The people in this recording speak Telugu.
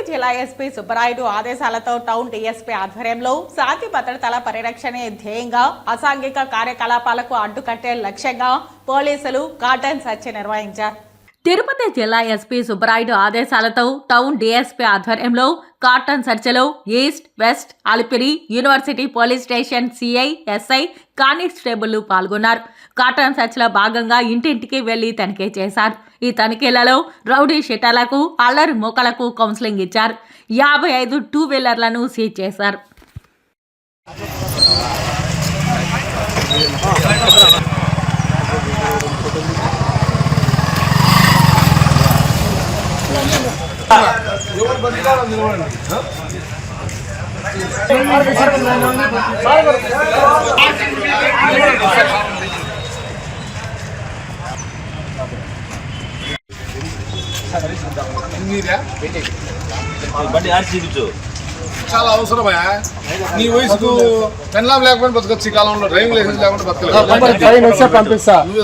జిల్లా ఎస్పీ సుబ్బరాయుడు ఆదేశాలతో టౌన్ డీఎస్పీ ఆధ్వర్యంలో శాంతి భద్రతల పరిరక్షణే ధ్యేయంగా అసాంఘిక కార్యకలాపాలకు అడ్డుకట్టే లక్ష్యంగా పోలీసులు కార్డన్ సెర్చ్ నిర్వహించారు. తిరుపతి జిల్లా ఎస్పీ సుబ్బరాయుడు ఆదేశాలతో టౌన్ డీఎస్పీ ఆధ్వర్యంలో కార్డన్ సెర్చ్లో east, west, Alipiri, university police station CI, SI, constable పాల్గొన్నారు. కార్డన్ సెర్చ్లో భాగంగా ఇంటింటికి వెళ్లి తనిఖీ చేశారు. ఈ తనిఖీలలో రౌడీ షీటర్లకు, అల్లరి మూకలకు కౌన్సిలింగ్ ఇచ్చారు. 55 టూ వీలర్లను సీజ్ చేశారు. చాలా అవసరమా నీ వయసుకు పెన్లాం లేకపోతే బతకొచ్చు. ఈ కాలంలో డ్రైవింగ్ లైసెన్స్ లేకుండా బతకలేదు. పంపిస్తా నువ్వే